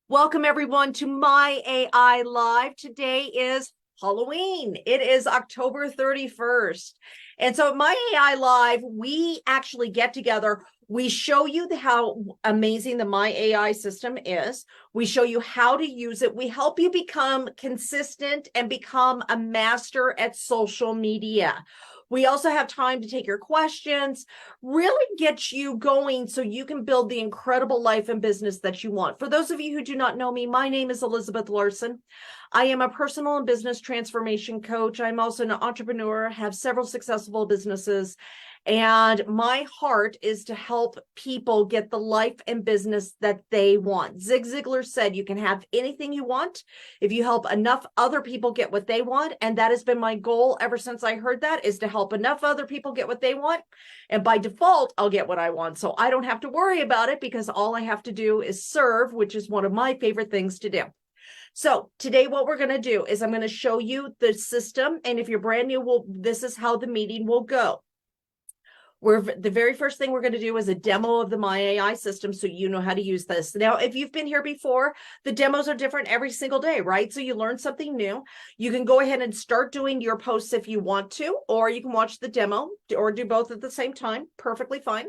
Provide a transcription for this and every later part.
Welcome everyone to My AI Live. Today is Halloween. It is October 31st. And so at My AI Live, we actually get together. We show you how amazing the My AI system is. We show you how to use it. We help you become consistent and become a master at social media. We also have time to take your questions, really get you going so you can build the incredible life and business that you want. For those of you who do not know me, my name is Elizabeth Larson. I am a personal and business transformation coach. I'm also an entrepreneur, have several successful businesses, and my heart is to help people get the life and business that they want. Zig Ziglar said you can have anything you want if you help enough other people get what they want. And that has been my goal ever since I heard that, is to help enough other people get what they want. And by default, I'll get what I want. So I don't have to worry about it because all I have to do is serve, which is one of my favorite things to do. So today what we're going to do is I'm going to show you the system. And if you're brand new, this is how the meeting will go. The very first thing we're going to do is a demo of the My AI system so you know how to use this. Now, if you've been here before, the demos are different every single day, right? So you learn something new. You can go ahead and start doing your posts if you want to, or you can watch the demo or do both at the same time. Perfectly fine.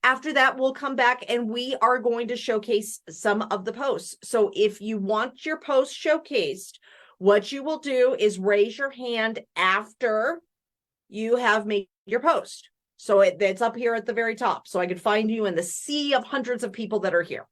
After that, we'll come back and we are going to showcase some of the posts. So if you want your post showcased, what you will do is raise your hand after you have made your post. So it's up here at the very top. So I could find you in the sea of hundreds of people that are here.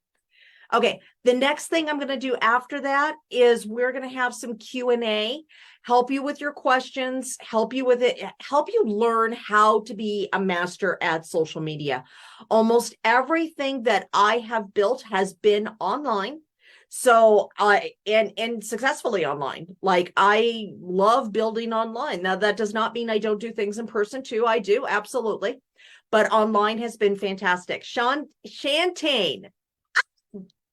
Okay, the next thing I'm going to do after that is we're going to have some Q&A, help you with your questions, help you with it, help you learn how to be a master at social media. Almost everything that I have built has been online. So and successfully online. Like, I love building online. Now, that does not mean I don't do things in person too. I do, absolutely. But online has been fantastic. Shantane.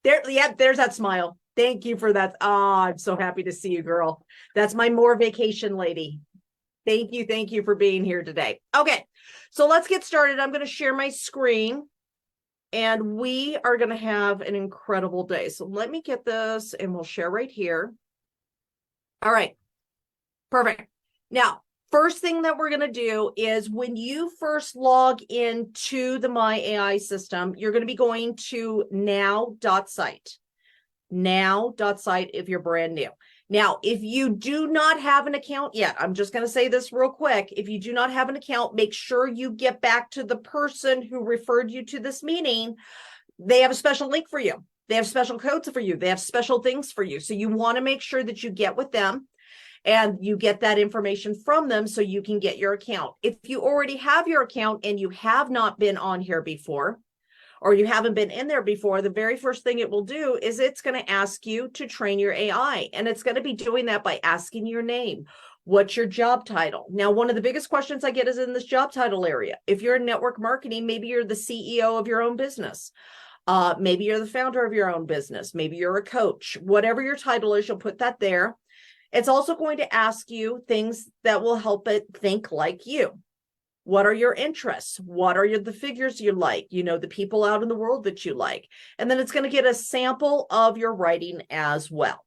There's that smile. Thank you for that. I'm so happy to see you, girl. That's my more vacation lady. Thank you for being here today. Okay, so let's get started. I'm going to share my screen. And we are going to have an incredible day. So let me get this and we'll share right here. All right, perfect. Now, first thing that we're going to do is when you first log into the My AI system, you're going to be going to now.site. Now.site if you're brand new. Now, if you do not have an account yet, I'm just going to say this real quick. If you do not have an account, make sure you get back to the person who referred you to this meeting. They have a special link for you. They have special codes for you. They have special things for you. So you want to make sure that you get with them and you get that information from them so you can get your account. If you already have your account and you have not been on here before, or you haven't been in there before, the very first thing it will do is it's going to ask you to train your AI. And it's going to be doing that by asking your name. What's your job title? Now, one of the biggest questions I get is in this job title area. If you're in network marketing, maybe you're the CEO of your own business. Maybe you're the founder of your own business. Maybe you're a coach. Whatever your title is, you'll put that there. It's also going to ask you things that will help it think like you. What are your interests? What are the figures you like? You know, the people out in the world that you like. And then it's going to get a sample of your writing as well.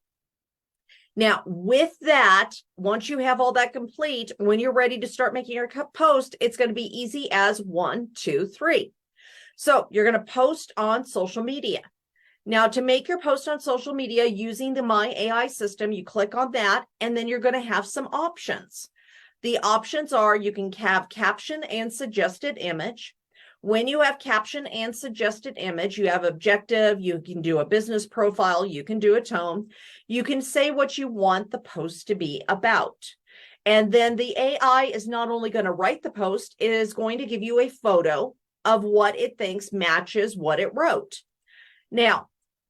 Now, with that, once you have all that complete, when you're ready to start making your post, it's going to be easy as 1, 2, 3. So you're going to post on social media. Now, to make your post on social media using the My AI system, you click on that, and then you're going to have some options. The options are you can have caption and suggested image. When you have caption and suggested image, you have objective, you can do a business profile, you can do a tone. You can say what you want the post to be about. And then the AI is not only going to write the post, it is going to give you a photo of what it thinks matches what it wrote. Now,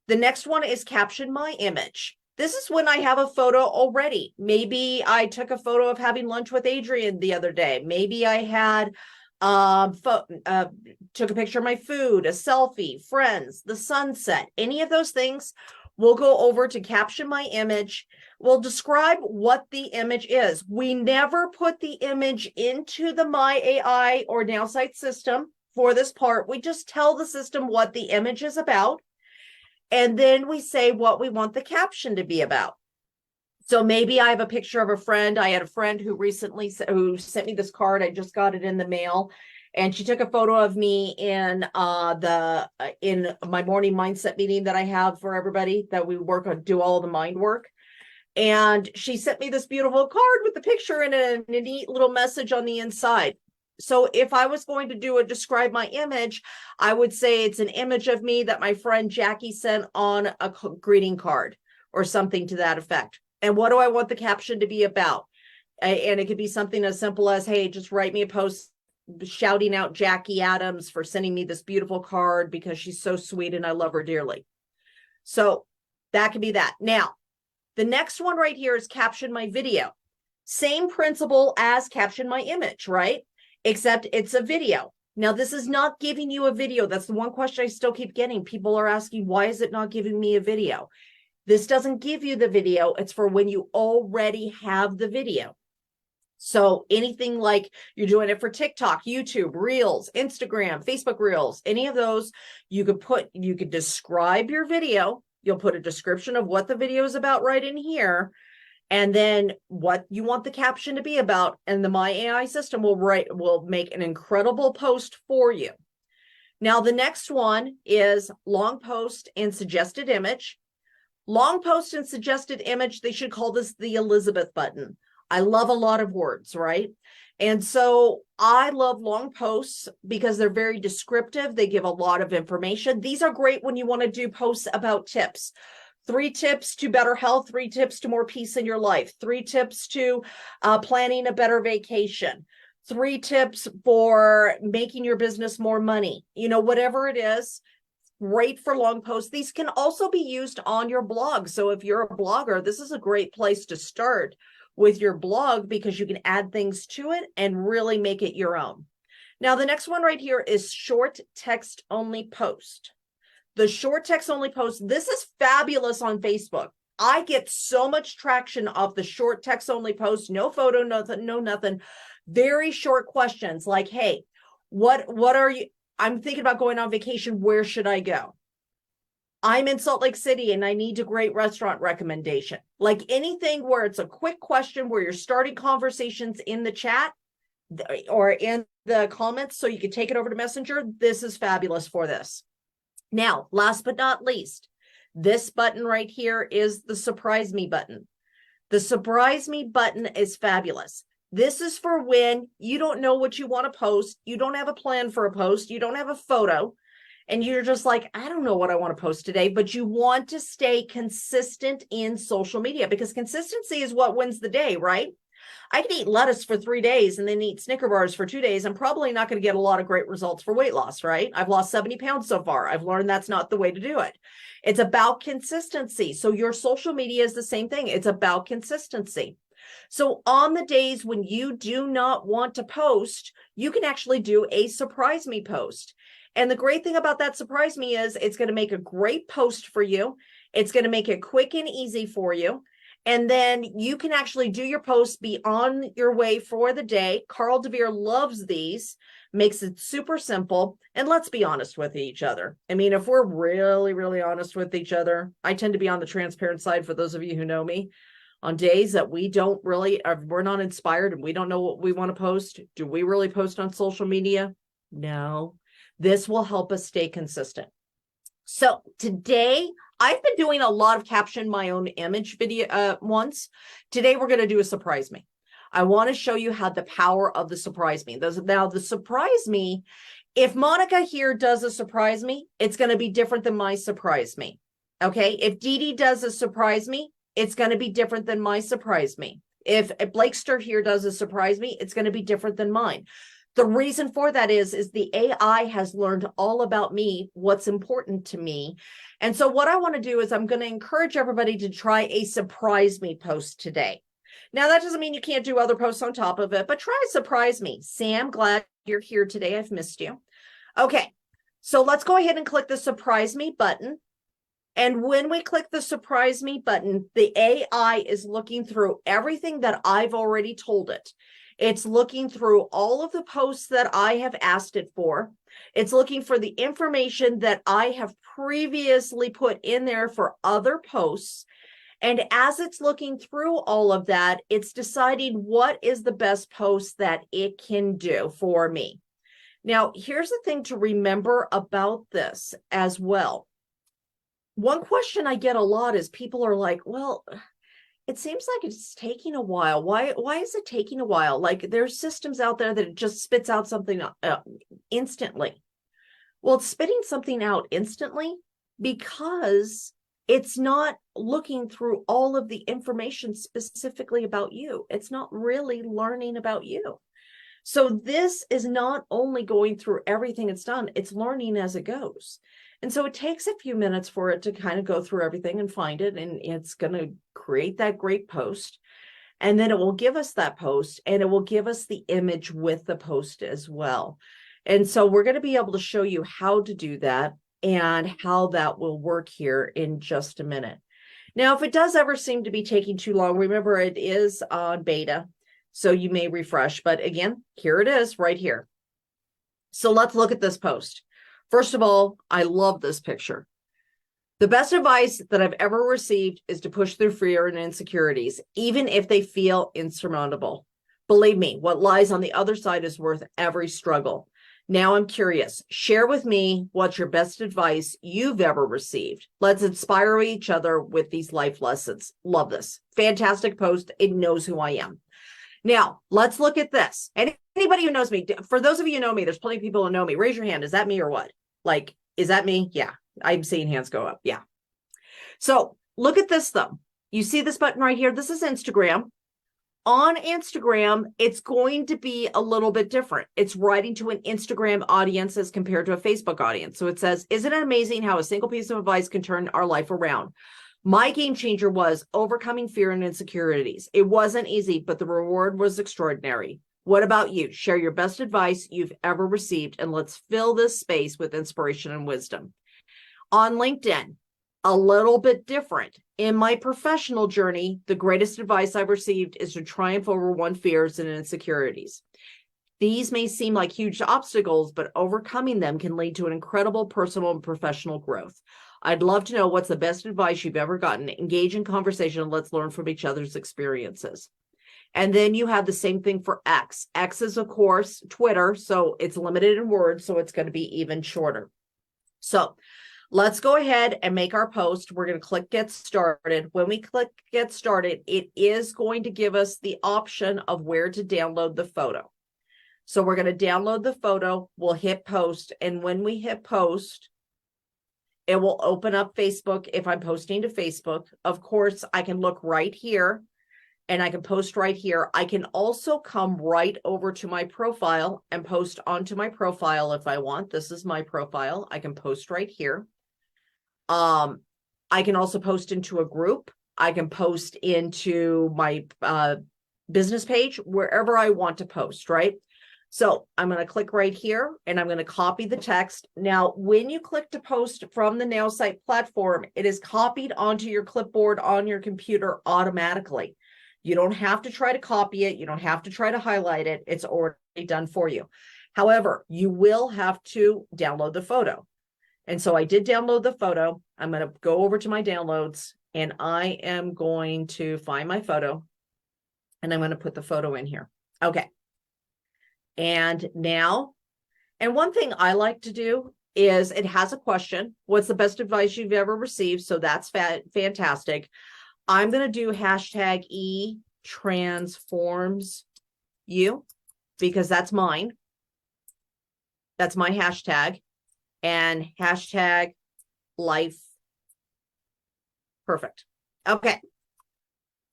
the next one is caption my image. This is when I have a photo already. Maybe I took a photo of having lunch with Adrian the other day. Maybe I had took a picture of my food, a selfie, friends, the sunset, any of those things. We'll go over to caption my image. We'll describe what the image is. We never put the image into the My AI or Nowsite system for this part. We just tell the system what the image is about. And then we say what we want the caption to be about. So maybe I have a picture of a friend. I had a friend who recently sent me this card. I just got it in the mail, and she took a photo of me in my morning mindset meeting that I have for everybody that we work on, do all the mind work. And she sent me this beautiful card with the picture and a neat little message on the inside. So if I was going to describe my image, I would say it's an image of me that my friend Jackie sent on a greeting card or something to that effect. And what do I want the caption to be about? And it could be something as simple as, hey, just write me a post shouting out Jackie Adams for sending me this beautiful card because she's so sweet and I love her dearly. So that could be that. Now, the next one right here is caption my video. Same principle as caption my image, right? Except it's a video. Now, this is not giving you a video. That's the one question I still keep getting. People are asking, why is it not giving me a video? This doesn't give you the video. It's for when you already have the video. So anything like you're doing it for TikTok, YouTube, Reels, Instagram, Facebook Reels, any of those, you could describe your video. You'll put a description of what the video is about right in here, and then what you want the caption to be about, and the My AI system will make an incredible post for you. Now, the next one is long post and suggested image. Long post and suggested image, they should call this the Elizabeth button. I love a lot of words, right? And so I love long posts because they're very descriptive. They give a lot of information. These are great when you want to do posts about tips. 3 tips to better health, 3 tips to more peace in your life, 3 tips to planning a better vacation, 3 tips for making your business more money. You know, whatever it is, great for long posts. These can also be used on your blog. So if you're a blogger, this is a great place to start with your blog because you can add things to it and really make it your own. Now, the next one right here is short text only post. The short text only post, this is fabulous on Facebook. I get so much traction off the short text only post, no photo, nothing. Very short questions like, hey, what are you? I'm thinking about going on vacation. Where should I go? I'm in Salt Lake City and I need a great restaurant recommendation. Like anything where it's a quick question where you're starting conversations in the chat or in the comments so you can take it over to Messenger. This is fabulous for this. Now, last but not least, this button right here is the Surprise Me button. The Surprise Me button is fabulous. This is for when you don't know what you want to post. You don't have a plan for a post. You don't have a photo. And you're just like, I don't know what I want to post today, but you want to stay consistent in social media because consistency is what wins the day, right? I can eat lettuce for 3 days and then eat Snicker bars for 2 days. I'm probably not going to get a lot of great results for weight loss, right? I've lost 70 pounds so far. I've learned that's not the way to do it. It's about consistency. So your social media is the same thing. It's about consistency. So on the days when you do not want to post, you can actually do a Surprise Me post. And the great thing about that Surprise Me is it's going to make a great post for you. It's going to make it quick and easy for you. And then you can actually do your post, be on your way for the day. Carl DeVere loves these, makes it super simple. And let's be honest with each other. I mean, if we're really, really honest with each other, I tend to be on the transparent side for those of you who know me. On days that we're not inspired and we don't know what we want to post, do we really post on social media? No. This will help us stay consistent. So today, I've been doing a lot of caption my own image video once. Today, we're going to do a Surprise Me. I want to show you how the power of the Surprise Me. Now, the Surprise Me, if Monica here does a Surprise Me, it's going to be different than my Surprise Me. Okay? If Dee Dee does a Surprise Me, it's going to be different than my Surprise Me. If Blakester here does a Surprise Me, it's going to be different than mine. The reason for that is the AI has learned all about me, what's important to me. And so what I want to do is I'm going to encourage everybody to try a Surprise Me post today. Now, that doesn't mean you can't do other posts on top of it, but try Surprise Me. Sam, glad you're here today. I've missed you. Okay, so let's go ahead and click the Surprise Me button. And when we click the Surprise Me button, the AI is looking through everything that I've already told it. It's looking through all of the posts that I have asked it for. It's looking for the information that I have previously put in there for other posts. And as it's looking through all of that, it's deciding what is the best post that it can do for me. Now, here's the thing to remember about this as well. One question I get a lot is people are like, well, it seems like it's taking a while. Why is it taking a while? Like there's systems out there that it just spits out something instantly. Well, it's spitting something out instantly because it's not looking through all of the information specifically about you. It's not really learning about you. So this is not only going through everything it's done, it's learning as it goes. And so it takes a few minutes for it to kind of go through everything and find it. And it's going to create that great post. And then it will give us that post and it will give us the image with the post as well. And so we're going to be able to show you how to do that and how that will work here in just a minute. Now, if it does ever seem to be taking too long, remember it is on beta, so you may refresh. But again, here it is right here. So let's look at this post. First of all, I love this picture. The best advice that I've ever received is to push through fear and insecurities, even if they feel insurmountable. Believe me, what lies on the other side is worth every struggle. Now I'm curious. Share with me what's your best advice you've ever received. Let's inspire each other with these life lessons. Love this. Fantastic post. It knows who I am. Now, let's look at this. Anybody who knows me, for those of you who know me, there's plenty of people who know me. Raise your hand. Is that me or what? Like, is that me? Yeah. I'm seeing hands go up. Yeah. So look at this though. You see this button right here? This is Instagram. On Instagram, it's going to be a little bit different. It's writing to an Instagram audience as compared to a Facebook audience. So it says, isn't it amazing how a single piece of advice can turn our life around? My game changer was overcoming fear and insecurities. It wasn't easy, but the reward was extraordinary. What about you? Share your best advice you've ever received, and let's fill this space with inspiration and wisdom. On LinkedIn, a little bit different. In my professional journey, the greatest advice I've received is to triumph over one's fears and insecurities. These may seem like huge obstacles, but overcoming them can lead to an incredible personal and professional growth. I'd love to know what's the best advice you've ever gotten. Engage in conversation and let's learn from each other's experiences. And then you have the same thing for X. X is, of course, Twitter, so it's limited in words, so it's going to be even shorter. So let's go ahead and make our post. We're going to click Get Started. When we click Get Started, it is going to give us the option of where to download the photo. So we're going to download the photo. We'll hit Post. And when we hit Post, it will open up Facebook if I'm posting to Facebook. Of course, I can look right here and I can post right here. I can also come right over to my profile and post onto my profile if I want. This is my profile. I can post right here. I can also post into a group. I can post into my business page, wherever I want to post, right? So I'm going to click right here and I'm going to copy the text. Now, when you click to post from the Nowsite platform, it is copied onto your clipboard on your computer automatically. You don't have to try to copy it. You don't have to try to highlight it. It's already done for you. However, you will have to download the photo. And so I did download the photo. I'm going to go over to my downloads and I am going to find my photo and I'm going to put the photo in here. Okay. And now, and one thing I like to do is it has a question. What's the best advice you've ever received? So that's fantastic. I'm going to do hashtag E transforms you because that's mine. That's my hashtag. And hashtag life. Perfect. Okay.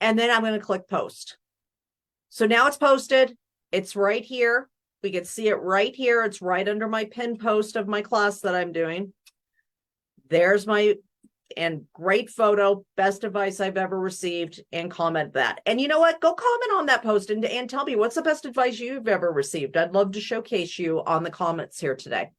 And then I'm going to click post. So now it's posted. It's right here. We can see it right here. It's right under my pinned post of my class that I'm doing. There's my, and great photo, best advice I've ever received, and comment that. And you know what? Go comment on that post and tell me what's the best advice you've ever received. I'd love to showcase you on the comments here today.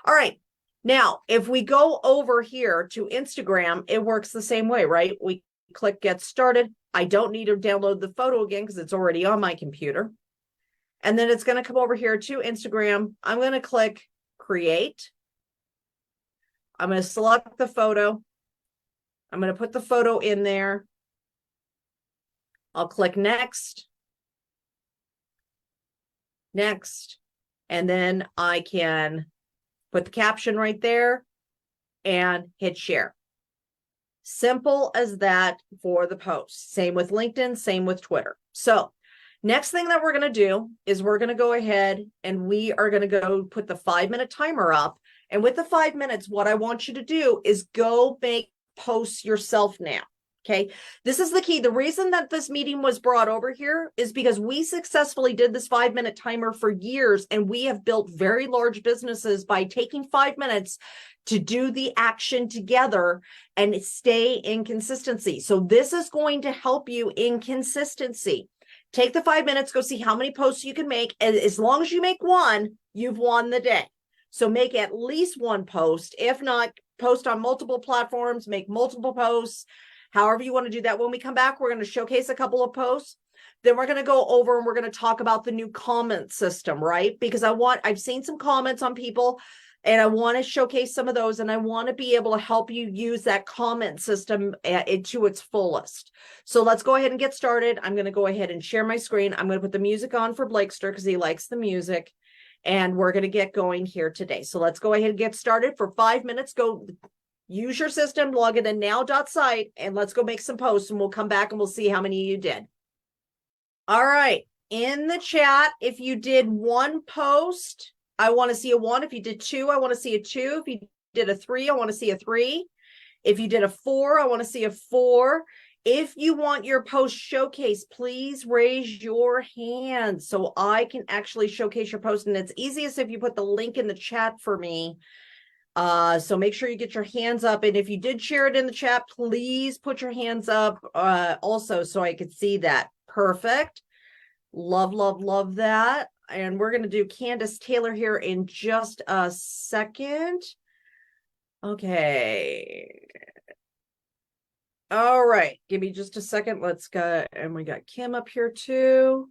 All right. Now, if we go over here to Instagram, it works the same way, right? We click Get Started. I don't need to download the photo again because it's already on my computer. And then it's going to come over here to Instagram. I'm going to click create. I'm going to select the photo. I'm going to put the photo in there. I'll click next. Next. And then I can put the caption right there and hit share. Simple as that for the post. Same with LinkedIn, same with Twitter. So next thing that we're going to do is we're going to go ahead and we are going to go put the 5-minute timer up. And with the 5 minutes, what I want you to do is go make posts yourself now. Okay, this is the key. The reason that this meeting was brought over here is because we successfully did this 5-minute timer for years, and we have built very large businesses by taking 5 minutes to do the action together and stay in consistency. So this is going to help you in consistency. Take the 5 minutes, go see how many posts you can make. And as long as you make one, you've won the day. So make at least one post. If not, post on multiple platforms, make multiple posts. However you want to do that. When we come back, we're going to showcase a couple of posts. Then we're going to go over and we're going to talk about the new comment system, right? Because I've seen some comments on people and I want to showcase some of those, and I want to be able to help you use that comment system to its fullest. So let's go ahead and get started. I'm going to go ahead and share my screen. I'm going to put the music on for Blakester because he likes the music, and we're going to get going here today. So let's go ahead and get started for 5 minutes. Go use your system, log in to now.site, and let's go make some posts, and we'll come back and we'll see how many you did. All right. In the chat, if you did one post, I want to see a 1. If you did 2, I want to see a 2. If you did a 3, I want to see a 3. If you did a 4, I want to see a 4. If you want your post showcase, please raise your hand so I can actually showcase your post. And it's easiest if you put the link in the chat for me. So make sure you get your hands up. And if you did share it in the chat, please put your hands up also so I could see that. Perfect. Love, love, love that. And we're going to do Candace Taylor here in just a second. Okay. All right. Give me just a second. Let's go. And we got Kim up here too.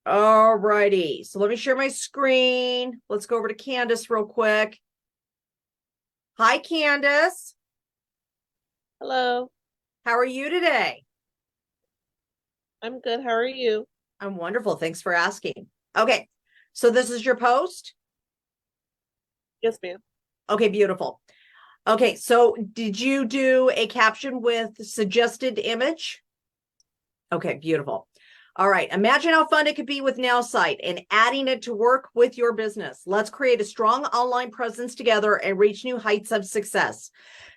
All righty. So let me share my screen. Let's go over to Candace real quick. Hi, Candace. Hello. How are you today? I'm good. How are you? I'm wonderful. Thanks for asking. Okay. So this is your post? Yes, ma'am. Okay, beautiful. Okay, so did you do a caption with suggested image? Okay, beautiful. All right, imagine how fun it could be with Nowsite and adding it to work with your business. Let's create a strong online presence together and reach new heights of success.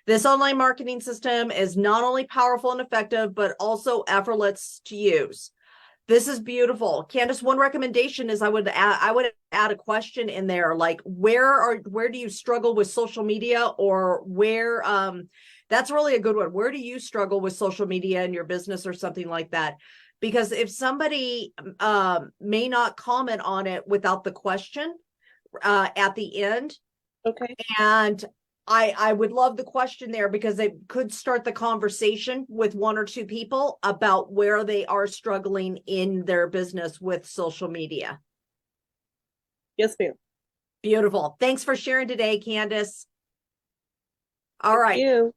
This online marketing system is not only powerful and effective, but also effortless to use. This is beautiful. Candace, one recommendation is I would add a question in there, like where do you struggle with social media, or where that's really a good one. Where do you struggle with social media in your business or something like that? Because if somebody may not comment on it without the question at the end. Okay. And I would love the question there because it could start the conversation with 1 or 2 people about where they are struggling in their business with social media. Yes, ma'am. Beautiful. Thanks for sharing today, Candace. All right. Thank you.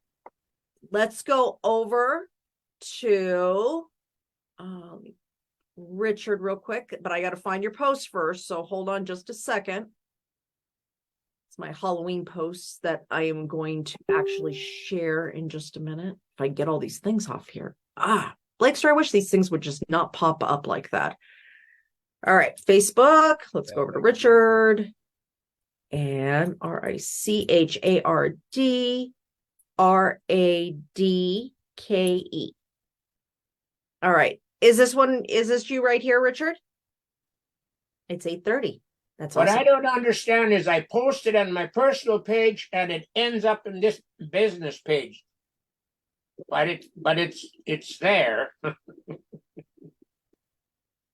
Let's go over to Richard real quick, but I got to find your post first. So hold on just a second. It's my Halloween posts that I am going to actually share in just a minute. If I get all these things off here. Blakester, I wish these things would just not pop up like that. All right, Facebook. Let's go over to Richard. And RICHARDRADKE. All right. Is this you right here, Richard? It's 8:30. That's what awesome. I don't understand is I posted on my personal page and it ends up in this business page. But it's there.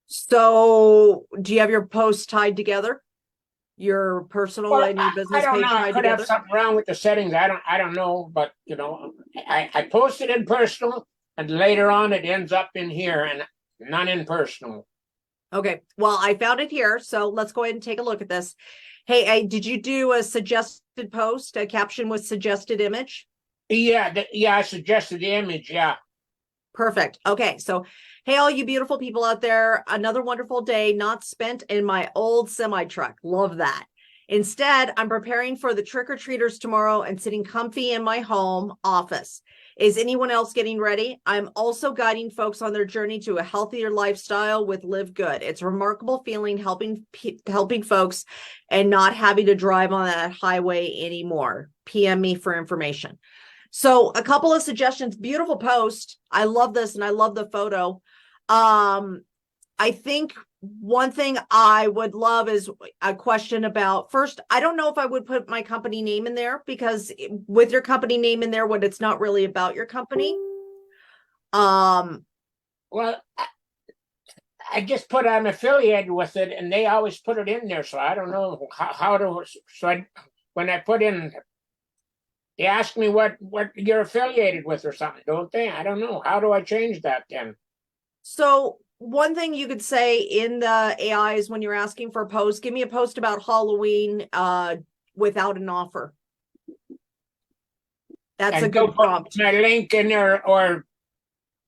So do you have your posts tied together? Your personal and your business I don't page know. tied I could together? have something wrong with the settings. I don't know, but I posted in personal and later on it ends up in here and none in personal. Okay, well, I found it here, so let's go ahead and take a look at this. Hey, did you do a suggested post, a caption with suggested image? Yeah, I suggested the image. Yeah. Perfect. Okay, so hey, all you beautiful people out there, another wonderful day not spent in my old semi truck. Love that. Instead, I'm preparing for the trick-or-treaters tomorrow and sitting comfy in my home office. Is anyone else getting ready? I'm also guiding folks on their journey to a healthier lifestyle with LiveGood. It's a remarkable feeling helping folks and not having to drive on that highway anymore. PM me for information. So a couple of suggestions. Beautiful post. I love this and I love the photo. I think one thing I would love is a question about, first, I don't know if I would put my company name in there, because with your company name in there when it's not really about your company. Well, I just put I'm affiliated with it, and they always put it in there. So I don't know how to. When I put in, they ask me what you're affiliated with or something, don't they? I don't know. How do I change that then? So one thing you could say in the AI is when you're asking for a post, give me a post about Halloween without an offer. That's a good prompt. My link in there or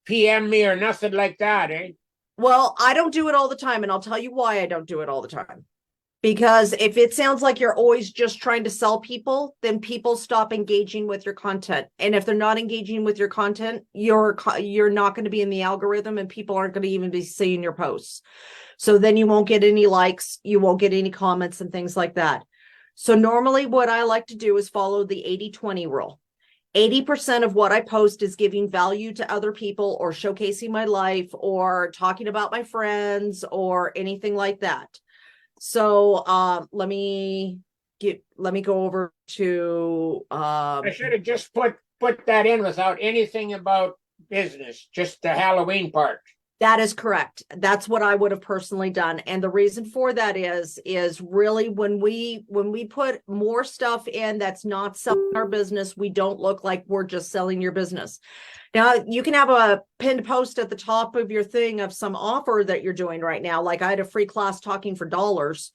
PM me or nothing like that, eh? Well, I don't do it all the time, and I'll tell you why I don't do it all the time. Because if it sounds like you're always just trying to sell people, then people stop engaging with your content. And if they're not engaging with your content, you're not going to be in the algorithm, and people aren't going to even be seeing your posts. So then you won't get any likes, you won't get any comments and things like that. So normally what I like to do is follow the 80-20 rule. 80% of what I post is giving value to other people or showcasing my life or talking about my friends or anything like that. So let me go over to I should have just put that in without anything about business, just the Halloween part. That is correct. That's what I would have personally done. And the reason for that is really when we put more stuff in that's not selling our business, we don't look like we're just selling your business. Now, you can have a pinned post at the top of your thing of some offer that you're doing right now. Like I had a free class talking for dollars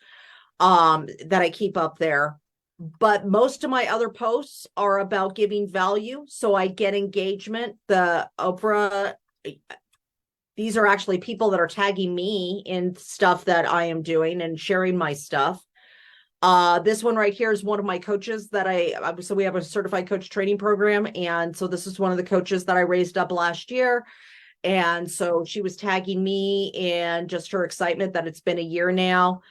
that I keep up there. But most of my other posts are about giving value. So I get engagement. The Oprah, these are actually people that are tagging me in stuff that I am doing and sharing my stuff. This one right here is one of my coaches that so we have a certified coach training program. And so this is one of the coaches that I raised up last year. And so she was tagging me and just her excitement that it's been a year now.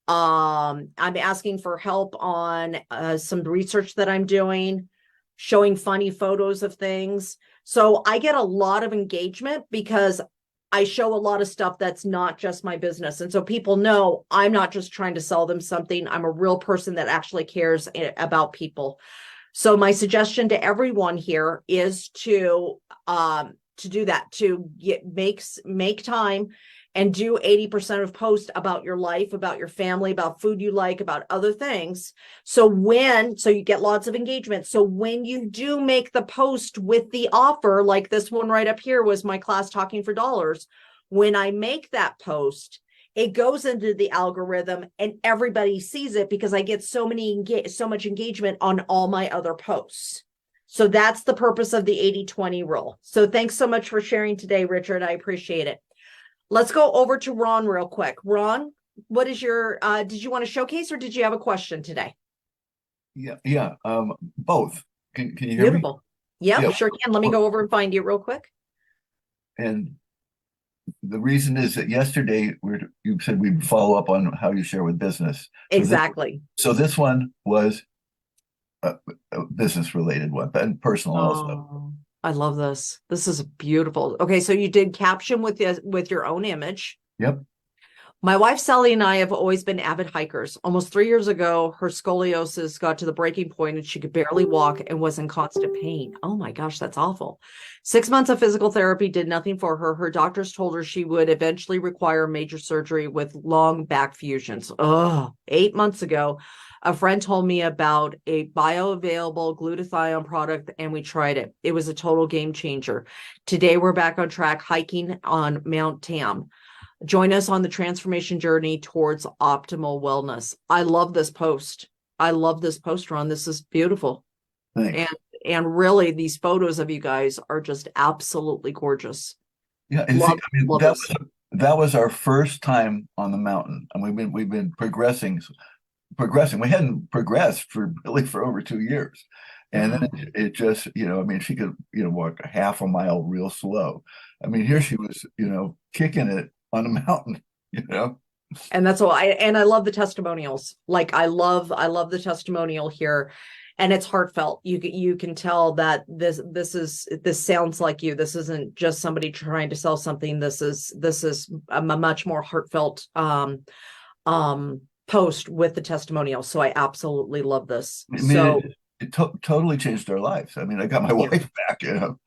I'm asking for help on some research that I'm doing, showing funny photos of things. So I get a lot of engagement because I show a lot of stuff that's not just my business. And so people know I'm not just trying to sell them something. I'm a real person that actually cares about people. So my suggestion to everyone here is to do that, to make time and do 80% of posts about your life, about your family, about food you like, about other things. So you get lots of engagement. So when you do make the post with the offer, like this one right up here was my class talking for dollars. When I make that post, it goes into the algorithm and everybody sees it because I get so much engagement on all my other posts. So that's the purpose of the 80-20 rule. So thanks so much for sharing today, Richard. I appreciate it. Let's go over to Ron real quick. Ron, what is your, did you want to showcase or did you have a question today? Yeah, both. Can you hear Beautiful. me? Yep, sure can. Let me go over and find you real quick. And the reason is that yesterday you said we'd follow up on how you share with business. Exactly. So this one was a business related one, and personal also. I love this. This is beautiful. Okay, so you did caption with your own image. Yep. My wife, Sally, and I have always been avid hikers. Almost 3 years ago, her scoliosis got to the breaking point and she could barely walk and was in constant pain. Oh my gosh, that's awful. 6 months of physical therapy did nothing for her. Her doctors told her she would eventually require major surgery with long back fusions. 8 months ago, a friend told me about a bioavailable glutathione product and we tried it. It was a total game changer. Today, we're back on track hiking on Mount Tam. Join us on the transformation journey towards optimal wellness. I love this post. I love this post, Ron. This is beautiful. Thanks. And really, these photos of you guys are just absolutely gorgeous. Yeah, and see, Love, I mean, love this. that was our first time on the mountain, and we've been progressing. We hadn't progressed for really for over 2 years, and then it just, you know, I mean, she could, you know, walk a half a mile real slow. I mean, here she was, you know, kicking it on the mountain, you know. And that's all I love the testimonials. Like I love the testimonial here, and it's heartfelt. You can tell that this sounds like you. This isn't just somebody trying to sell something. This is a much more heartfelt post with the testimonial. So I absolutely love this. I mean, So it totally changed our lives. I mean, I got my wife back, you know.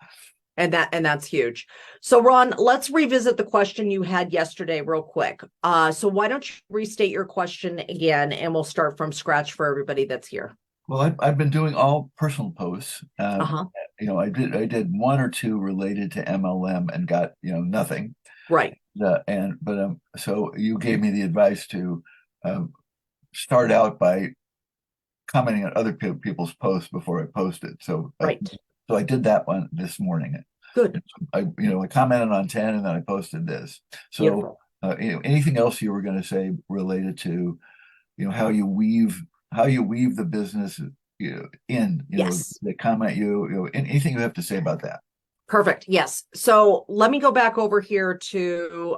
and that's huge. So Ron, let's revisit the question you had yesterday real quick. So why don't you restate your question again, and we'll start from scratch for everybody that's here. Well, I've been doing all personal posts. Uh-huh. You know, I did one or two related to MLM and got, you know, nothing. Right. So you gave me the advice to start out by commenting on other people's posts before I posted. So Right. So I did that one this morning. Good. I commented on 10 and then I posted this. So you know, anything else you were going to say related to, you know, how you weave the business, you know, Yes. they comment you know, anything you have to say about that. Perfect. Yes. So let me go back over here to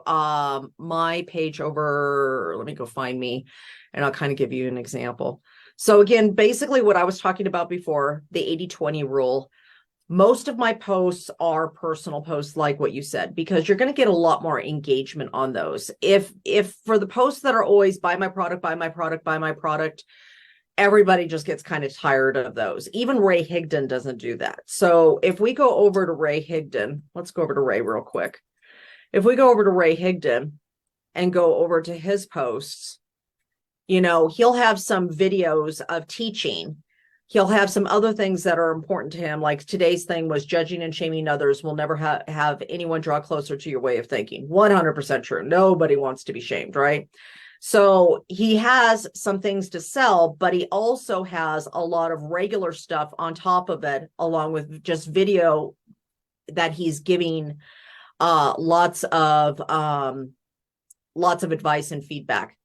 my page over. Let me go find me, and I'll kind of give you an example. So again, basically what I was talking about before, the 80-20 rule. Most of my posts are personal posts, like what you said, because you're going to get a lot more engagement on those. If for the posts that are always buy my product, buy my product, buy my product, everybody just gets kind of tired of those. Even Ray Higdon doesn't do that. So if we go over to Ray Higdon, let's go over to Ray real quick. If we go over to Ray Higdon and go over to his posts, you know, he'll have some videos of teaching. He'll have some other things that are important to him. Like today's thing was judging and shaming others will never have anyone draw closer to your way of thinking. 100% true. Nobody wants to be shamed, right? So he has some things to sell, but he also has a lot of regular stuff on top of it, along with just video that he's giving lots of advice and feedback,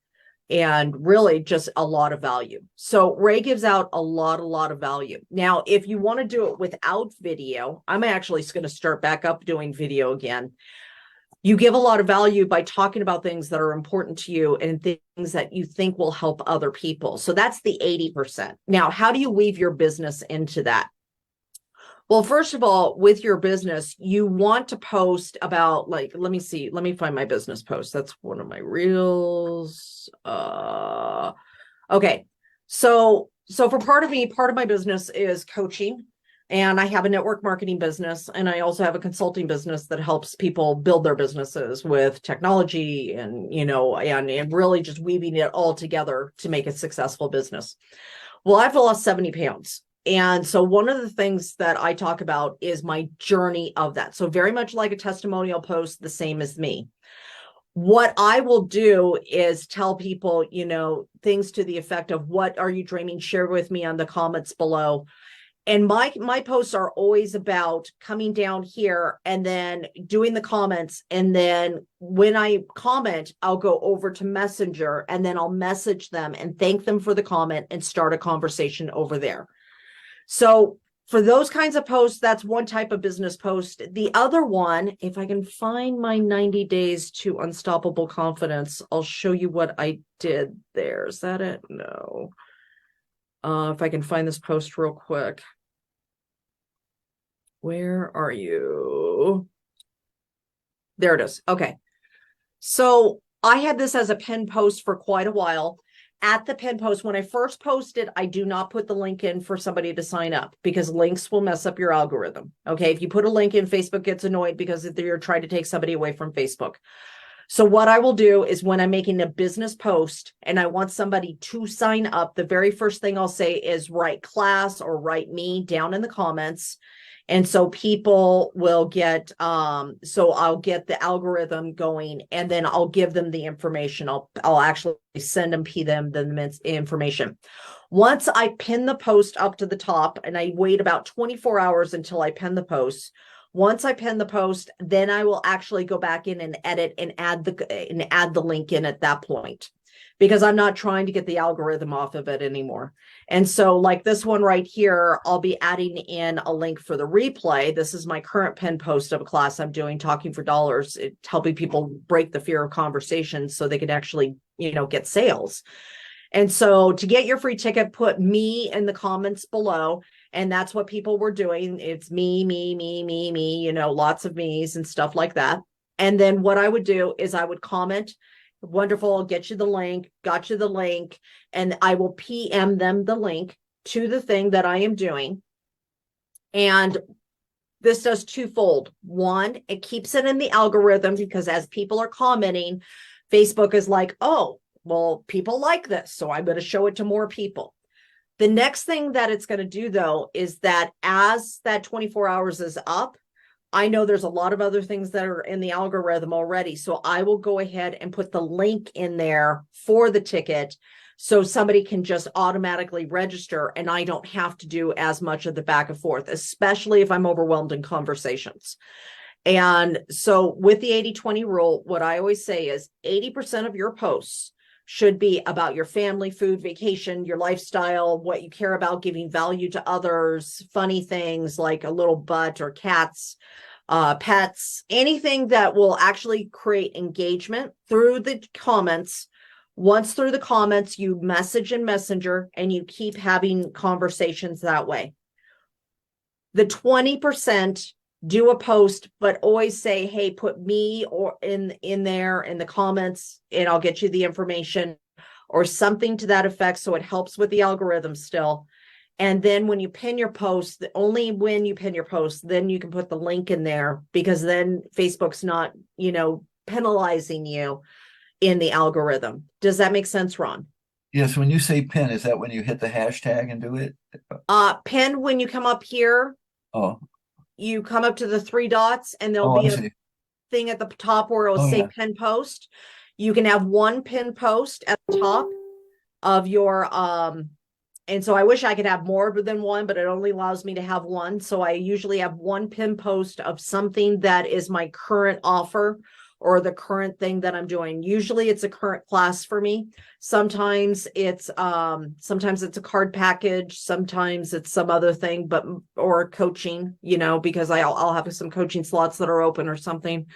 and really just a lot of value. So Ray gives out a lot of value. Now, if you want to do it without video, I'm actually going to start back up doing video again. You give a lot of value by talking about things that are important to you and things that you think will help other people. So that's the 80%. Now, how do you weave your business into that? Well, first of all, with your business, you want to post about, like, let me see, let me find my business post. That's one of my reels. Okay. So for part of my business is coaching. And I have a network marketing business, and I also have a consulting business that helps people build their businesses with technology and, you know, and really just weaving it all together to make a successful business. Well, I've lost 70 pounds. And so one of the things that I talk about is my journey of that. So very much like a testimonial post, the same as me. What I will do is tell people, you know, things to the effect of, what are you dreaming? Share with me on the comments below. And my posts are always about coming down here and then doing the comments. And then when I comment, I'll go over to Messenger, and then I'll message them and thank them for the comment and start a conversation over there. So for those kinds of posts, that's one type of business post. The other one, if I can find my 90 days to unstoppable confidence, I'll show you what I did there. Is that it? No. If I can find this post real quick. Where are you? There it is. Okay. So I had this as a pinned post for quite a while. At the pinned post, when I first posted, I do not put the link in for somebody to sign up, because links will mess up your algorithm. Okay. If you put a link in, Facebook gets annoyed because you're trying to take somebody away from Facebook. So what I will do is, when I'm making a business post and I want somebody to sign up, the very first thing I'll say is write class or write me down in the comments. And so people will get, so I'll get the algorithm going, and then I'll give them the information. I'll actually send them the information. Once I pin the post up to the top, and I wait about 24 hours until I pin the post. Once I pin the post, then I will actually go back in and edit and add the link in at that point, because I'm not trying to get the algorithm off of it anymore. And so like this one right here, I'll be adding in a link for the replay. This is my current pin post of a class I'm doing, Talking for Dollars. It's helping people break the fear of conversations so they can actually, get sales. And so to get your free ticket, put me in the comments below. And that's what people were doing. It's me, lots of me's and stuff like that. And then what I would do is I would comment, wonderful, I'll get you the link, got you the link, and I will PM them the link to the thing that I am doing. And this does twofold. One, it keeps it in the algorithm, because as people are commenting, Facebook is like, oh, well, people like this, so I'm going to show it to more people. The next thing that it's going to do, though, is that as that 24 hours is up, I know there's a lot of other things that are in the algorithm already. So I will go ahead and put the link in there for the ticket, so somebody can just automatically register and I don't have to do as much of the back and forth, especially if I'm overwhelmed in conversations. And so with the 80-20 rule, what I always say is 80% of your posts should be about your family, food, vacation, your lifestyle, what you care about, giving value to others, funny things like a little butt or cats, pets, anything that will actually create engagement through the comments. Once through the comments, you message in Messenger and you keep having conversations that way. The 20%, do a post, but always say, hey, put me or in there in the comments and I'll get you the information, or something to that effect, so it helps with the algorithm still. And then when you pin your post, only when you pin your post, then you can put the link in there, because then Facebook's not, penalizing you in the algorithm. Does that make sense, Ron? Yes, when you say pin, is that when you hit the hashtag and do it? Pin, when you come up here, Oh, you come up to the three dots and there'll be a thing at the top where it'll say pin post. You can have one pin post at the top of your, and so I wish I could have more than one, but it only allows me to have one. So I usually have one pin post of something that is my current offer or the current thing that I'm doing. Usually it's a current class for me. Sometimes it's a card package, sometimes it's some other thing, or coaching, because I'll have some coaching slots that are open or something.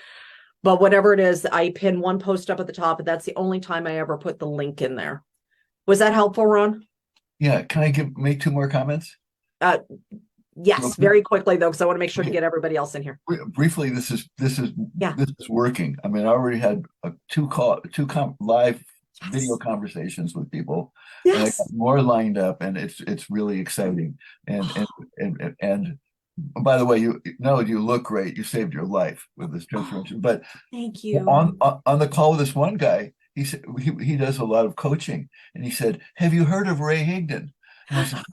But whatever it is, I pin one post up at the top, and that's the only time I ever put the link in there. Was that helpful, Ron? Yeah. Can I make two more comments? Yes, very quickly though, because I want to make sure to get everybody else in here. Briefly, this is working. I mean, I already had two live video conversations with people, and I got more lined up, and it's really exciting. And by the way, you look great. You saved your life with this transformation. But thank you. On the call with this one guy, he said he does a lot of coaching, and he said, "Have you heard of Ray Higdon?" And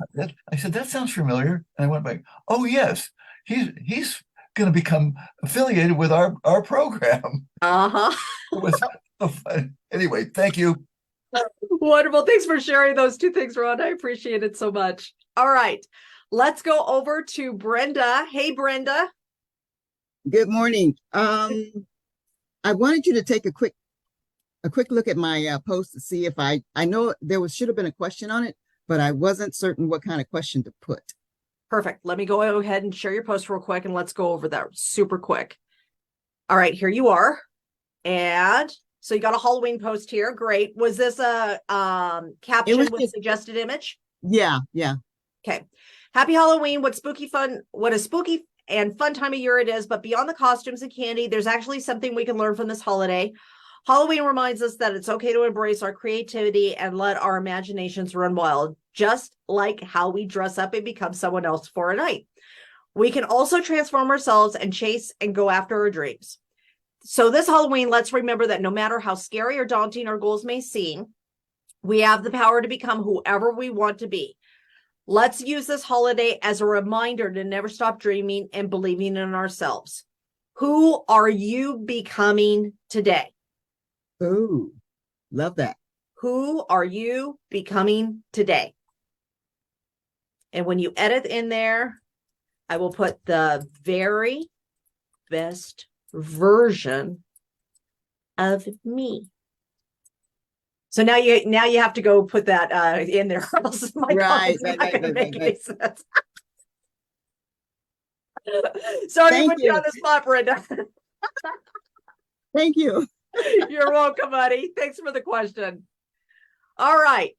I said, that sounds familiar. And I went back, oh yes, he's going to become affiliated with our program. Uh-huh. It was so fun. Anyway, thank you. Wonderful. Thanks for sharing those two things, Ron. I appreciate it so much. All right, let's go over to Brenda. Hey, Brenda. Good morning. I wanted you to take a quick look at my post to see if I know should have been a question on it, but I wasn't certain what kind of question to put. Perfect. Let me go ahead and share your post real quick, and let's go over that super quick. All right, here you are. And so you got a Halloween post here. Great. Was this a caption with suggested image? Yeah. Okay. Happy Halloween. What a spooky and fun time of year it is. But beyond the costumes and candy, there's actually something we can learn from this holiday. Halloween reminds us that it's okay to embrace our creativity and let our imaginations run wild, just like how we dress up and become someone else for a night. We can also transform ourselves and chase and go after our dreams. So this Halloween, let's remember that no matter how scary or daunting our goals may seem, we have the power to become whoever we want to be. Let's use this holiday as a reminder to never stop dreaming and believing in ourselves. Who are you becoming today? Ooh, love that. Who are you becoming today? And when you edit in there, I will put the very best version of me. So now you have to go put that in there. Or else my comments are not going to make any sense. Sorry to put you on the spot, Brenda. Thank you. You're welcome, buddy. Thanks for the question. All right.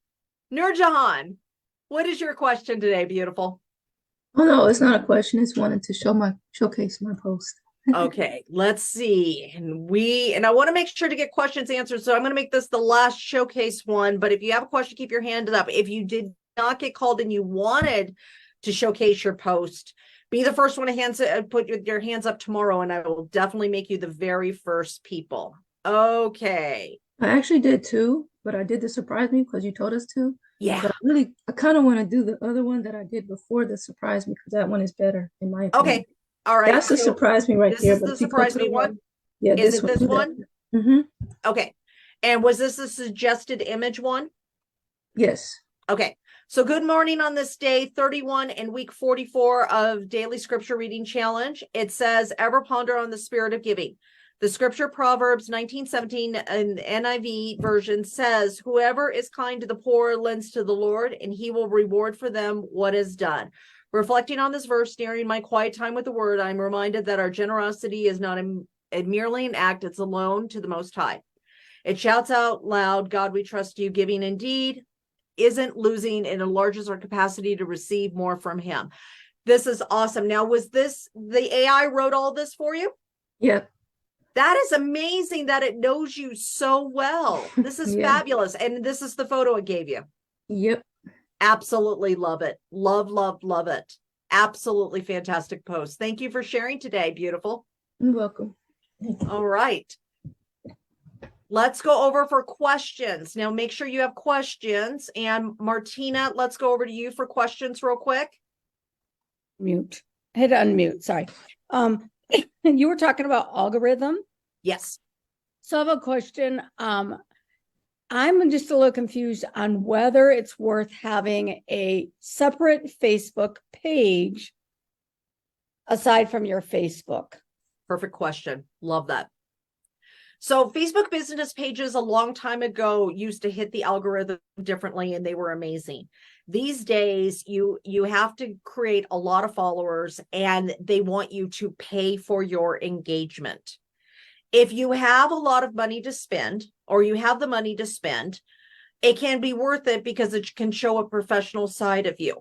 Nurjahan, what is your question today, beautiful? Oh no, it's not a question. It's wanted to showcase my post. Okay, let's see. And I want to make sure to get questions answered. So I'm going to make this the last showcase one. But if you have a question, keep your hand up. If you did not get called and you wanted to showcase your post, be the first one to put your hands up tomorrow, and I will definitely make you the very first people. Okay. I actually did too, but I did the surprise me because you told us to. Yeah. But I kind of want to do the other one that I did before the surprise me because that one is better in my opinion. Okay. All right. That's the surprise me right there. This is the surprise me one? Yeah, is it this one? Mm-hmm. Okay. And was this a suggested image one? Yes. Okay. So good morning on this day 31 and week 44 of Daily Scripture Reading Challenge. It says, ever ponder on the spirit of giving. The scripture Proverbs 19:17 and NIV version says, whoever is kind to the poor lends to the Lord, and he will reward for them what is done. Reflecting on this verse during my quiet time with the word, I'm reminded that our generosity is not merely an act, it's a loan to the Most High. It shouts out loud, God, we trust you. Giving indeed isn't losing, and enlarges our capacity to receive more from him. This is awesome. Now, was this the AI wrote all this for you? Yep. That is amazing that it knows you so well. This is Yeah. fabulous. And this is the photo it gave you. Yep. Absolutely love it. Love, love, love it. Absolutely fantastic post. Thank you for sharing today, beautiful. You're welcome. All right. Let's go over for questions. Now, make sure you have questions. And Martina, let's go over to you for questions real quick. Mute. Hit unmute. Sorry. You were talking about algorithm. Yes. So I have a question. I'm just a little confused on whether it's worth having a separate Facebook page aside from your Facebook. Perfect question. Love that. So Facebook business pages a long time ago used to hit the algorithm differently, and they were amazing. These days, you have to create a lot of followers, and they want you to pay for your engagement. If you have a lot of money to spend, or you have the money to spend, it can be worth it because it can show a professional side of you.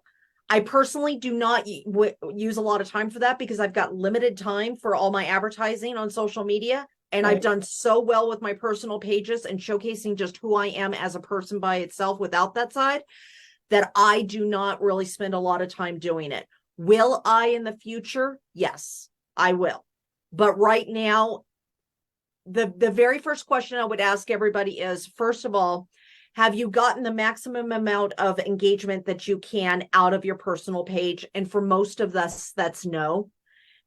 I personally do not use a lot of time for that because I've got limited time for all my advertising on social media. And Right. I've done so well with my personal pages and showcasing just who I am as a person by itself without that side, that I do not really spend a lot of time doing it. Will I in the future? Yes, I will. But right now, the very first question I would ask everybody is, first of all, have you gotten the maximum amount of engagement that you can out of your personal page? And for most of us, that's no.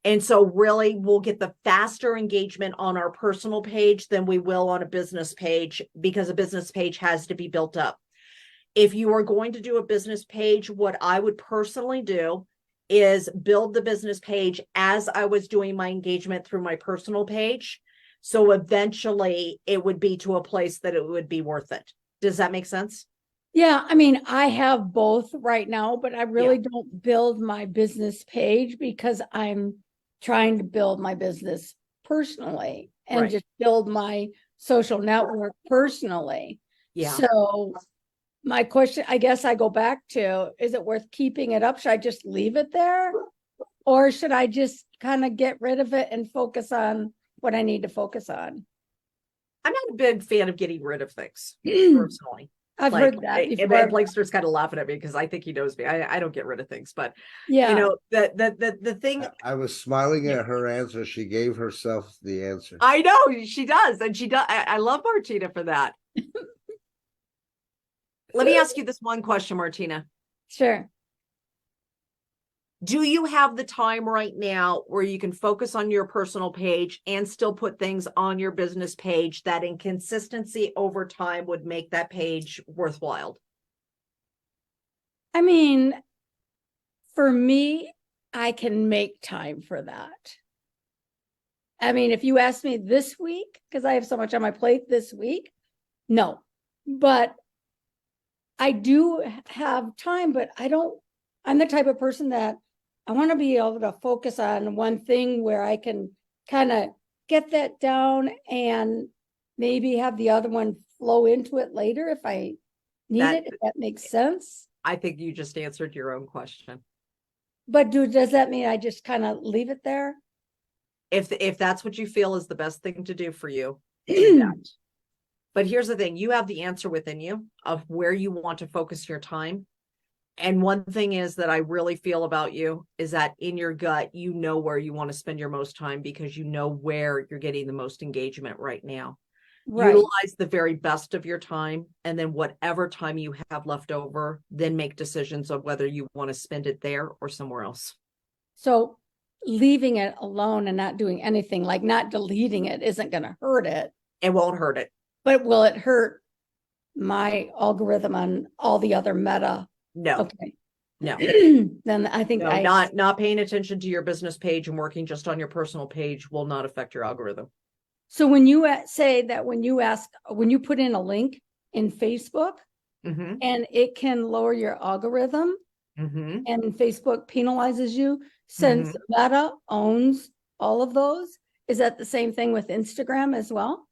And so really, we'll get the faster engagement on our personal page than we will on a business page, because a business page has to be built up. If you are going to do a business page, what I would personally do is build the business page as I was doing my engagement through my personal page. So eventually it would be to a place that it would be worth it. Does that make sense? Yeah, I mean, I have both right now, but I really don't build my business page because I'm trying to build my business personally and just build my social network personally. Yeah. So my question, I guess I go back to, is it worth keeping it up? Should I just leave it there? Or should I just kind of get rid of it and focus on what I need to focus on? I'm not a big fan of getting rid of things personally. I've heard that before. And Blakester's kind of laughing at me because I think he knows me. I don't get rid of things, but Yeah, you know, the thing. I was smiling at her answer. She gave herself the answer. I know she does, and she does. I love Martina for that. Let me ask you this one question, Martina. Sure. Do you have the time right now where you can focus on your personal page and still put things on your business page that in consistency over time would make that page worthwhile? I mean, for me, I can make time for that. I mean, if you ask me this week, because I have so much on my plate this week, no. But I do have time, but I'm the type of person that I want to be able to focus on one thing where I can kind of get that down and maybe have the other one flow into it later if I need it, if that makes sense. I think you just answered your own question. But does that mean I just kind of leave it there? If that's what you feel is the best thing to do for you, do that. But here's the thing, you have the answer within you of where you want to focus your time. And one thing is that I really feel about you is that in your gut, you know where you want to spend your most time because you know where you're getting the most engagement right now. Right. Utilize the very best of your time, and then whatever time you have left over, then make decisions of whether you want to spend it there or somewhere else. So leaving it alone and not doing anything, like not deleting it, isn't going to hurt it. It won't hurt it. But will it hurt my algorithm on all the other meta? No. Okay. No. Then I think not paying attention to your business page and working just on your personal page will not affect your algorithm. So when you say that when you put in a link in Facebook and it can lower your algorithm and Facebook penalizes you, since Meta owns all of those, is that the same thing with Instagram as well?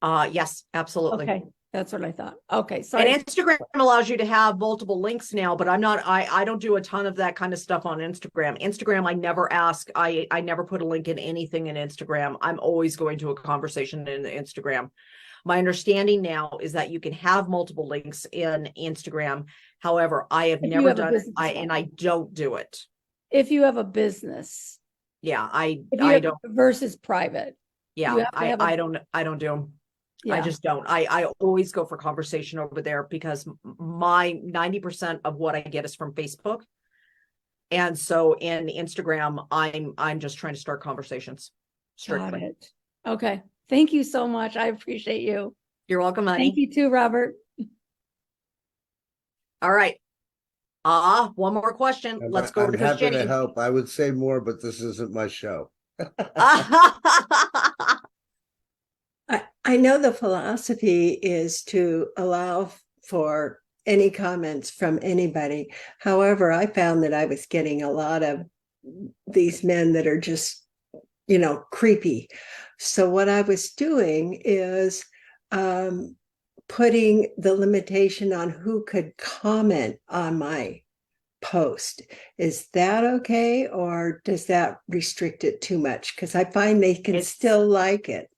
Yes, absolutely. Okay. That's what I thought. Okay. So Instagram allows you to have multiple links now, but I don't do a ton of that kind of stuff on Instagram. Instagram, I never ask. I never put a link in anything in Instagram. I'm always going to a conversation in Instagram. My understanding now is that you can have multiple links in Instagram. However, I have never done it, and I don't do it. If you have a business. Yeah, I don't. Versus private. Yeah, I don't do them. Yeah. I just don't. I always go for conversation over there because my 90% of what I get is from Facebook. And so in Instagram, I'm just trying to start conversations. Strictly. Got it. Okay. Thank you so much. I appreciate you. You're welcome, honey. Thank you too, Robert. All right. One more question. Let's go to happy Jenny. to help. I would say more, but this isn't my show. I know the philosophy is to allow for any comments from anybody. However, I found that I was getting a lot of these men that are just, creepy. So what I was doing is putting the limitation on who could comment on my post. Is that okay? Or does that restrict it too much? Because I find they can still like it.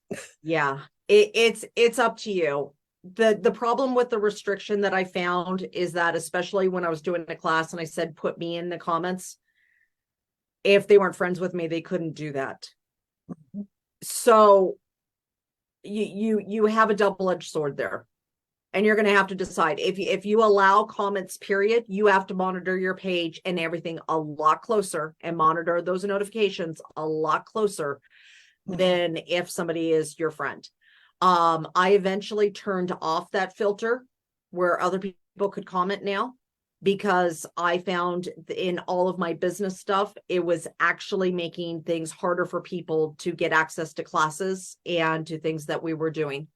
Yeah, it's up to you. The problem with the restriction that I found is that, especially when I was doing a class and I said, put me in the comments, if they weren't friends with me, they couldn't do that. So you have a double-edged sword there, and you're going to have to decide if you allow comments, period, you have to monitor your page and everything a lot closer and monitor those notifications a lot closer than if somebody is your friend. I eventually turned off that filter where other people could comment now, because I found in all of my business stuff, it was actually making things harder for people to get access to classes and to things that we were doing.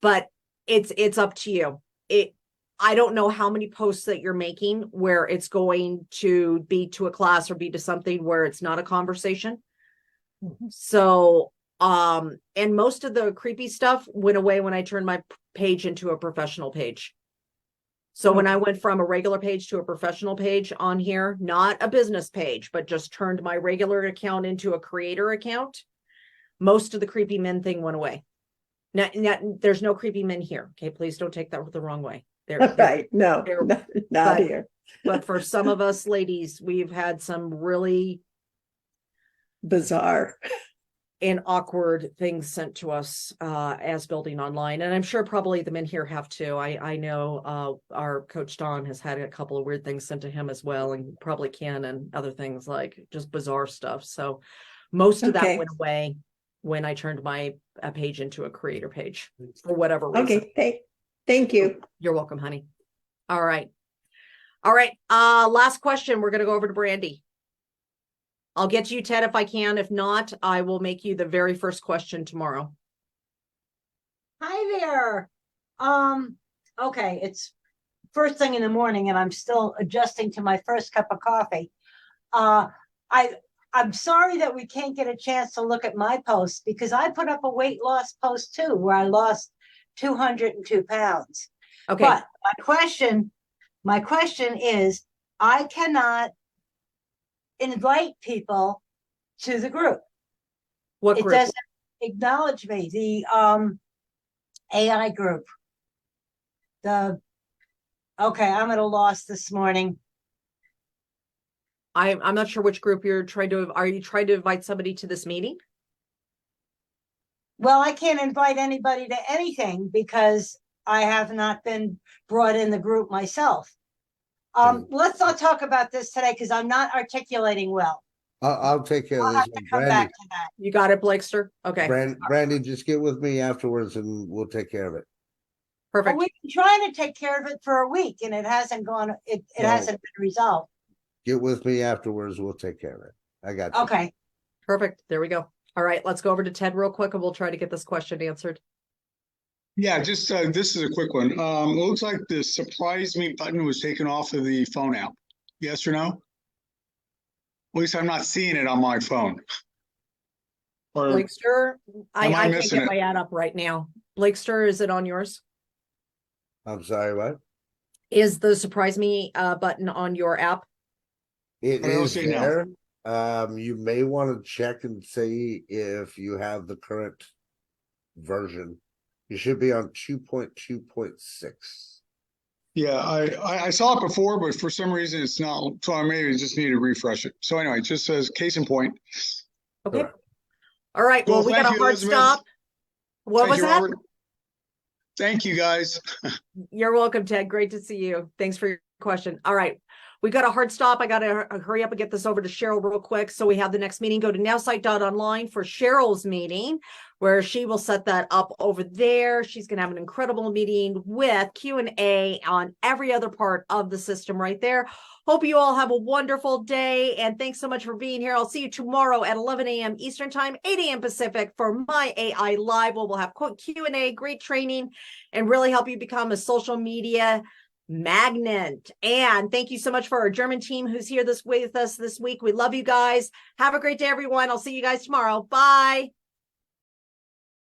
But it's up to you. I don't know how many posts that you're making where it's going to be to a class or be to something where it's not a conversation. So, and most of the creepy stuff went away when I turned my page into a professional page. So when I went from a regular page to a professional page on here, not a business page, but just turned my regular account into a creator account, most of the creepy men thing went away. Now, there's no creepy men here. Okay. Please don't take that the wrong way. Right. No, not here. But for some of us ladies, we've had some really bizarre. and awkward things sent to us as building online. And I'm sure probably the men here have too. I know our coach Don has had a couple of weird things sent to him as well, and probably Ken and other things like just bizarre stuff. So most of that Okay. went away when I turned my page into a creator page for whatever reason. Okay, thank you. You're welcome, honey. All right. All right. Last question. We're going to go over to Brandy. I'll get to you, Ted, if I can. If not, I will make you the very first question tomorrow. Hi there. Okay, it's first thing in the morning and I'm still adjusting to my first cup of coffee. I'm sorry that we can't get a chance to look at my post because I put up a weight loss post too, where I lost 202 pounds. Okay. But my question is, I cannot invite people to the group. What It group? doesn't acknowledge me. The AI group. I'm at a loss this morning. I'm not sure which group you're trying to. Are you trying to invite somebody to this meeting? Well, I can't invite anybody to anything because I have not been brought in the group myself. Let's not talk about this today because I'm not articulating well. I'll take care of I'll this have to one. come Brandy, back to that. You got it, Blakester. Okay. Brandy, just get with me afterwards and we'll take care of it. Perfect. Well, we've been trying to take care of it for a week and it hasn't gone. It Well, hasn't been resolved. Get with me afterwards. We'll take care of it. I got you. Okay. Perfect. There we go. All right. Let's go over to Ted real quick and we'll try to get this question answered. Yeah, just this is a quick one. It looks like the surprise me button was taken off of the phone app. Yes or no? At least I'm not seeing it on my phone. Or Blakester, I am I can't missing get it? my ad up right now. Blakester, is it on yours? I'm sorry, what? Is the surprise me button on your app? It I don't is see no. there. You may want to check and see if you have the current version. You should be on 2.2.6. Yeah, I saw it before, but for some reason it's not. So I maybe just need to refresh it. So anyway, it just says case in point. Okay. Correct. All right. Cool. Well, we got Thank a you, hard Elizabeth. stop. What Thank was you, that? Robert. Thank you, guys. You're welcome, Ted. Great to see you. Thanks for your question. All right. We got a hard stop. I got to hurry up and get this over to Cheryl real quick. So we have the next meeting. Go to nowsite.online for Cheryl's meeting, where she will set that up over there. She's going to have an incredible meeting with Q&A on every other part of the system right there. Hope you all have a wonderful day. And thanks so much for being here. I'll see you tomorrow at 11 a.m. Eastern Time, 8 a.m. Pacific for My AI Live, where we'll have Q&A, great training, and really help you become a social media magnet. And thank you so much for our German team who's here with us this week. We love you guys. Have a great day, everyone. I'll see you guys tomorrow. Bye.